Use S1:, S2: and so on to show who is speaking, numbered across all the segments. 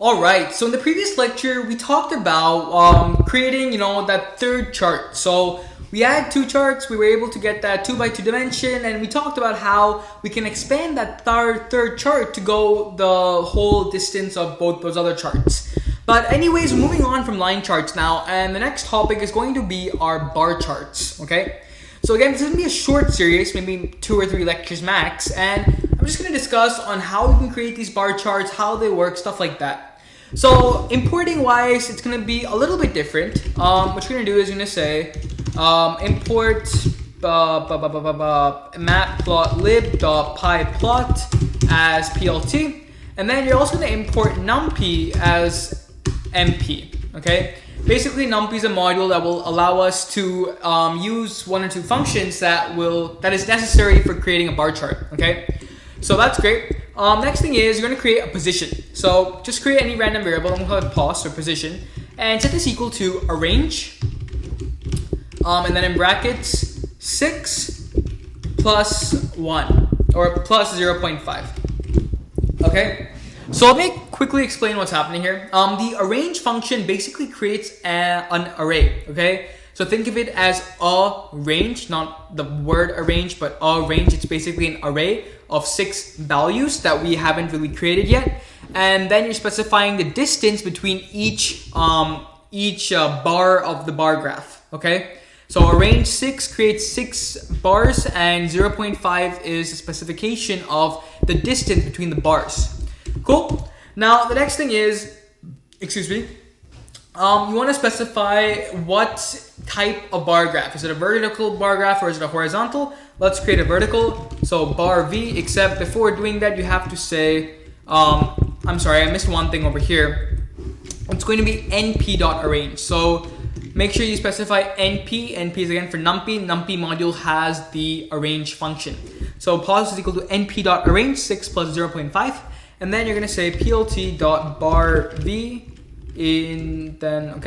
S1: All right, so in the previous lecture, we talked about creating, that third chart. So we had two charts, we were able to get that 2 by 2 dimension, and we talked about how we can expand that third chart to go the whole distance of both those other charts. But anyways, moving on from line charts now, and the next topic is going to be our bar charts, okay? So again, this is going to be a short series, maybe 2 or 3 lectures max, and I'm just going to discuss on how we can create these bar charts, how they work, stuff like that. So importing wise, it's going to be a little bit different. What you're going to do is you're going to say import matplotlib.pyplot as plt, and then you're also going to import numpy as mp. Okay, basically numpy is a module that will allow us to use 1 or 2 functions that is necessary for creating a bar chart. Okay, so that's great. Next thing is you're going to create a position. So just create any random variable. I'm going to call it pos or position, and set this equal to arrange, and then in brackets 6 plus 1 or plus 0.5. Okay. So let me quickly explain what's happening here. The arrange function basically creates an array. Okay. So think of it as a range, not the word arrange, but a range. It's basically an array of 6 values that we haven't really created yet. And then you're specifying the distance between each bar of the bar graph, okay? So arrange 6 creates 6 bars, and 0.5 is a specification of the distance between the bars. Cool? Now, the next thing is, you want to specify what type of bar graph. Is it a vertical bar graph or is it a horizontal? Let's create a vertical. So bar v, except before doing that, you have to say, I'm sorry, I missed one thing over here. It's going to be np.arrange. So make sure you specify np. np is again for numpy. Numpy module has the arrange function. So pos is equal to np.arrange, 6 plus 0.5. And then you're going to say plt.barv and then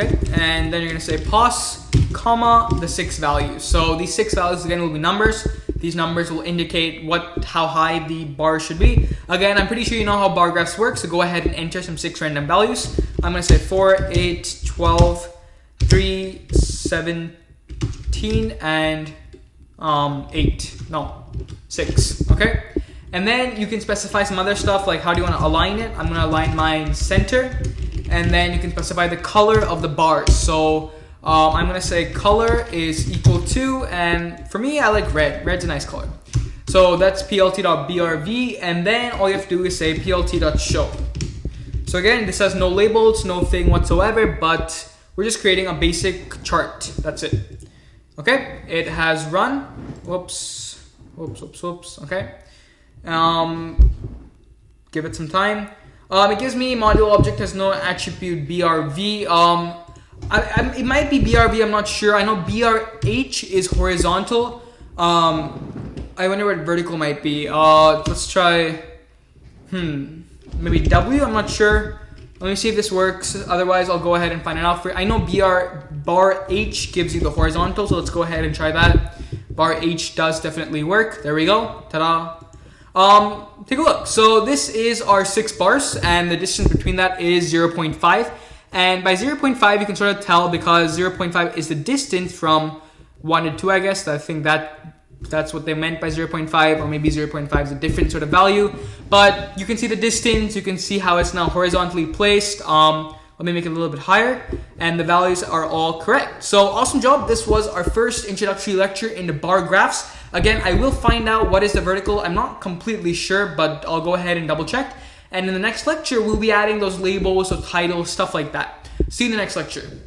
S1: you're going to say pos, comma, the 6 values. So these 6 values again will be numbers. These numbers will indicate how high the bar should be. Again, I'm pretty sure you know how bar graphs work, so go ahead and enter some 6 random values. I'm going to say 4, 8, 12, 3, 17, and 6. Okay? And then you can specify some other stuff like how do you want to align it. I'm going to align mine center. And then you can specify the color of the bars. So I'm going to say color is equal to, and for me, I like red. Red's a nice color. So that's plt.brv, and then all you have to do is say plt.show. So again, this has no labels, no thing whatsoever, but we're just creating a basic chart. That's it. Okay, it has run. Whoops. Okay. Give it some time. It gives me module object has no attribute brv. It might be brv, I'm not sure. I know brh is horizontal. I wonder what vertical might be. Let's try, maybe w, I'm not sure. Let me see if this works. Otherwise, I'll go ahead and find it out for you. I know bar h gives you the horizontal, so let's go ahead and try that. Bar h does definitely work. There we go. Ta-da. Take a look. So this is our 6 bars, and the distance between that is 0.5. And by 0.5, you can sort of tell because 0.5 is the distance from 1 to 2, I guess. I think that's what they meant by 0.5, or maybe 0.5 is a different sort of value. But you can see the distance. You can see how it's now horizontally placed. Let me make it a little bit higher, and the values are all correct. So awesome job. This was our first introductory lecture into bar graphs. Again, I will find out what is the vertical. I'm not completely sure, but I'll go ahead and double check. And in the next lecture, we'll be adding those labels, so titles, stuff like that. See you in the next lecture.